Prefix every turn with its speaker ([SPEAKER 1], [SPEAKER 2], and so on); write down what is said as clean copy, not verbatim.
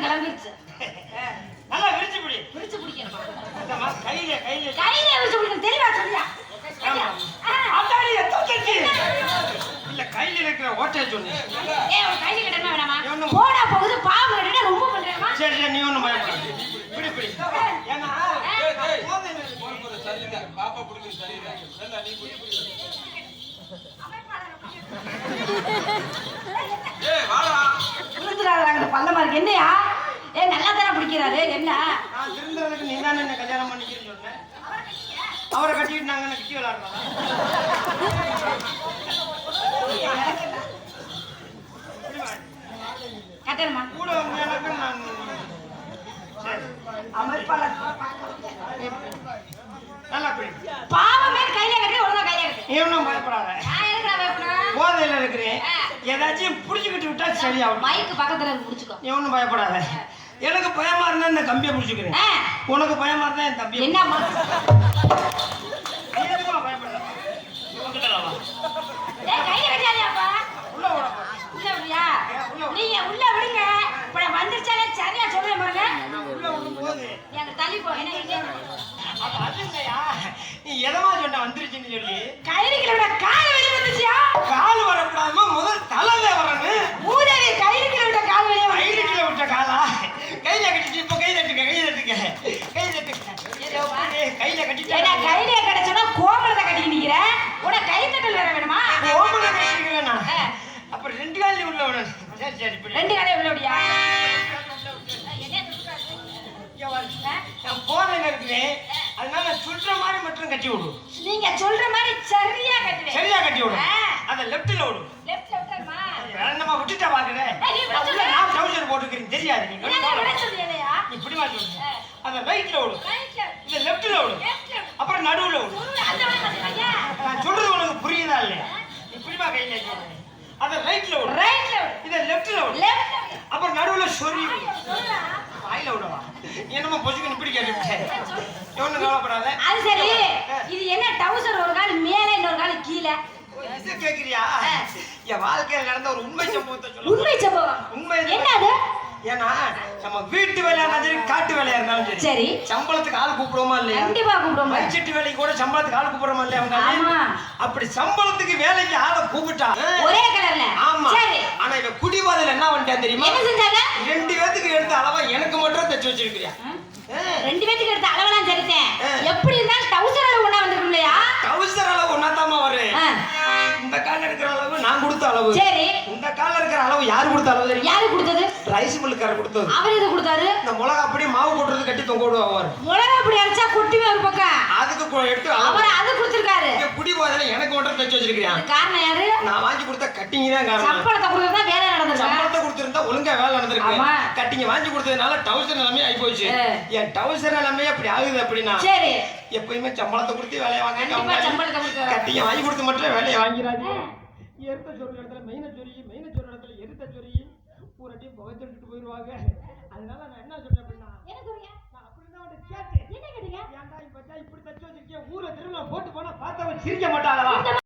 [SPEAKER 1] எல்லாம் கிளம்பிடுச்சு.
[SPEAKER 2] நல்லா விரிச்சு பிடி.
[SPEAKER 1] விரிச்சு பிடிக்கணுமா?
[SPEAKER 2] அந்தமா கையில
[SPEAKER 1] விரிச்சு பிடிக்கணும். தெளிவா சொல்லியா?
[SPEAKER 2] அதாடி தத்தச்சி. இல்ல கையில இருக்கிற ஓட்டைய சொல்லு.
[SPEAKER 1] ஒரு கையில கிடமா வேணாமா? போடா போகுது பாவம் கிடனா ரொம்ப பண்றேமா?
[SPEAKER 2] சரி நீ ஒண்ணு பயப்படாத. பிடி. ஏன்னா
[SPEAKER 3] போற சரியில்லை. பாப்பா புடிக்குது சரியில்லை. நல்லா நீ புடி. ஏய் வாடா.
[SPEAKER 1] புரிஞ்சுறாங்க பல்லமா இருக்கு. என்னையா? நல்லா தான பிடிக்கிறாரு. என்ன?
[SPEAKER 2] நான் திருந்தறதுக்கு நீ தானே என்ன கல்யாணம் பண்ணிக்கிறேன்னு சொன்னேன். அவரை கட்டிட்டு நாங்க என்ன கிட்டி விளையாடுறோம்.
[SPEAKER 1] கட்டணுமா?
[SPEAKER 2] கூட எனக்கு நான் நல்லா பிடி.
[SPEAKER 1] பாவமே கையில கட்டி ஒழுங்கா கையில கட்டி.
[SPEAKER 2] நீ ஒன்றும் பயப்படாத.
[SPEAKER 1] நான் எதுக்குடா பயப்படுறேன்?
[SPEAKER 2] போதையில இருக்கிறேன். ஏதாச்சும் புடிச்சுக்கிட்டு விட்டா சரியாகும்.
[SPEAKER 1] மைக்கு பக்கத்துல இருந்து புடிச்சுக்கோ.
[SPEAKER 2] நீ ஒன்றும் பயப்படாத. எனக்கு பயமா இருந்தா இந்த கம்பியை புடிச்சுக்கிறேன். உனக்கு பயமா இருந்தா என் தம்பி.
[SPEAKER 1] என்னம்மா?
[SPEAKER 2] நீ எதுக்குமா பயப்படாத?
[SPEAKER 1] கையில கட்டியாதியாப்பா.
[SPEAKER 2] உள்ள விட.
[SPEAKER 1] உள்ள விடுறியா? நீங்க உள்ள விடுங்க. இப்ப வந்துருச்சாலே சரியா சொல்றேன் பாருங்க.
[SPEAKER 2] உள்ள விடும் போது
[SPEAKER 1] எனக்கு தள்ளி போ. என்ன இங்க?
[SPEAKER 2] அப்ப அதுங்கயா நீ எதமா சொன்ன வந்துருச்சுன்னு சொல்லி
[SPEAKER 1] கையில விட கால் வெளிய வந்துச்சியா?
[SPEAKER 2] கால் வரக்கூடாதுமா முதல் தலையில வரணும்.
[SPEAKER 1] மூதேவி கையில விட கால் வெளிய வந்து.
[SPEAKER 2] கையில விட்ட காலா கையில கட்டிட்டு இப்ப கை தட்டுங்க. கையில கட்டிட்டு
[SPEAKER 1] ஏடா கையில கட்டச்சனா கோமலத்தை கட்டி நிக்கிற. உன கை தட்டல் வேற வேணுமா?
[SPEAKER 2] கோமல கட்டிக்கிறேனா? அப்புறம் ரெண்டு கால்ல உள்ள விடணும். சரி இப்படி
[SPEAKER 1] ரெண்டு காலே உள்ள விடியா?
[SPEAKER 2] நான் போதையில இருக்கிறேன். அதனால சுற்ற மாதிரி மட்டும் கட்டி விடு.
[SPEAKER 1] நீங்க சொல்ற மாதிரி சரியா கட்டுவேன்.
[SPEAKER 2] சரியா கட்டி விடு. அத லெஃப்ட்ல விடு.
[SPEAKER 1] லெஃப்ட்ல விட்டறமா?
[SPEAKER 2] வேறமா விட்டுட்டா பாக்குறே. நான் ட்ரவுசர் போட்டுக்கிறேன் தெரியாது நீ.
[SPEAKER 1] என்ன விட சொல்லியலையா?
[SPEAKER 2] இப்படி மா சொல்லு. அத ரைட்ல விடு.
[SPEAKER 1] ரைட்ல.
[SPEAKER 2] இத லெஃப்ட்ல விடு. அப்புறம் நடுவுல விடு.
[SPEAKER 1] அந்த வழி பாத்தியா?
[SPEAKER 2] நான் சொல்றது உனக்கு புரியுதா இல்லையா? இப்படிமா கையில சொல்லு. அத ரைட்ல விடு.
[SPEAKER 1] ரைட்ல விடு.
[SPEAKER 2] இத லெஃப்ட்ல விடு.
[SPEAKER 1] லெஃப்ட்ல.
[SPEAKER 2] அப்புறம் நடுவுல சொறி விடு.
[SPEAKER 1] சொல்லுடா.
[SPEAKER 2] வாயில விடுவா. என்னமா பொசுக்கு இப்படி கேட்டுட்டே. எவனும் கவலைப்படாத.
[SPEAKER 1] அது சரி. இது என்ன டவுசர் ஒரு கால் மேலே இன்னொரு கால் கீழே?
[SPEAKER 2] இது கேக்குறியா? என் வாழ்க்கையில நடந்த ஒரு உண்மை சம்பவத்தை சொல்லு.
[SPEAKER 1] உண்மை சம்பவம்.
[SPEAKER 2] உண்மை
[SPEAKER 1] என்ன அது?
[SPEAKER 2] ஏன்னா நம்ம வீட்டு வேலையா இருந்தாலும் சரி காட்டு வேலையா இருந்தாலும்
[SPEAKER 1] சரி
[SPEAKER 2] சம்பளத்துக்கு ஆள் கூப்பிடுவோமா இல்லையா?
[SPEAKER 1] கண்டிப்பா கூப்பிடுவோம்.
[SPEAKER 2] பட்ஜெட் வேலைக்கு கூட சம்பளத்துக்கு ஆள் கூப்பிடுறோமா இல்லையா?
[SPEAKER 1] ஆமா.
[SPEAKER 2] அப்படி சம்பளத்துக்கு வேலைக்கு ஆளை கூப்பிட்டா
[SPEAKER 1] ஒரே கலர்ல.
[SPEAKER 2] ஆமா.
[SPEAKER 1] சரி.
[SPEAKER 2] ஆனா இவ குடிவாதல என்ன பண்ணிட்டா தெரியுமா?
[SPEAKER 1] என்ன செஞ்சாங்க?
[SPEAKER 2] ரெண்டு பேத்துக்கு எடுத்த அளவா எனக்கு மட்டும் தச்சு வச்சிருக்கியா?
[SPEAKER 1] ரெண்டு பேத்துக்கு எடுத்த அளவெல்லாம் சரித்தேன். எப்படி இருந்தாலும் டவுசர் அளவு ஒண்ணா வந்திருக்கும் இல்லையா?
[SPEAKER 2] டவுசர் அளவு ஒண்ணாதாமா வரும். இந்த கால்ல இருக்கிற அளவு நான் கொடுத்த அளவு.
[SPEAKER 1] சரி.
[SPEAKER 2] இந்த கால்ல இருக்கிற அளவு யாரு கொடுத்த அளவு தெரியுமா?
[SPEAKER 1] யாரு கொடுத்தது?
[SPEAKER 2] ரைஸ் மில்லுக்கார கொடுத்தது.
[SPEAKER 1] அவர் எது கொடுத்தாரு?
[SPEAKER 2] இந்த மிளகா அப்படியே மாவு போட்டுறது கட்டி தொங்க விடுவாரு.
[SPEAKER 1] மிளகா அப்படி அரைச்சா கொட்டிவே ஒரு பக்கம்.
[SPEAKER 2] அதுக்கு எடுத்து
[SPEAKER 1] அவர் அது கொடுத்திருக்காரு.
[SPEAKER 2] குடி போதல எனக்கு மட்டும் தச்சு வச்சிருக்கியா?
[SPEAKER 1] காரணம் யாரு?
[SPEAKER 2] நான் வாங்கி கொடுத்த கட்டிங் தான் காரணம்.
[SPEAKER 1] சம்பளத்தை கொடுத்தா வேலை நடந்துருக்கு.
[SPEAKER 2] சம்பளத்தை கொடுத்திருந்தா ஒழுங்கா வேலை நடந்துருக்கு. கட்டிங் வாங்கி கொடுத்ததுனால டவுசர் நிலைமை ஆகி போச்சு. என் டவுசர் நிலைமை அப்படி ஆகுது அப்படின்னா சரி எப்பயுமே சம்பளத்தை கொடுத்து வேலையை வாங்க. கட்டிங் வாங்கி கொடுத்து மட்டும் வேலையை வாங்கிறாது. எருத்த சொல் இடத்துல மெயின சொல் இடத்துல எருத்த சொறி பூரட்டியும் புகைச்சிட்டு போயிடுவாங்க. அதனால நான் என்ன சொல்றேன் அப்படின்னா நான் அப்படிதான் கேட்டேன். என்ன கேட்டீங்க? ஏன்டா இப்ப இப்படி தச்சு வச்சிருக்கேன் ஊரை திரும்ப போட்டு போனா பார்த்தவன் சிரிக்க மாட்டாங்களா?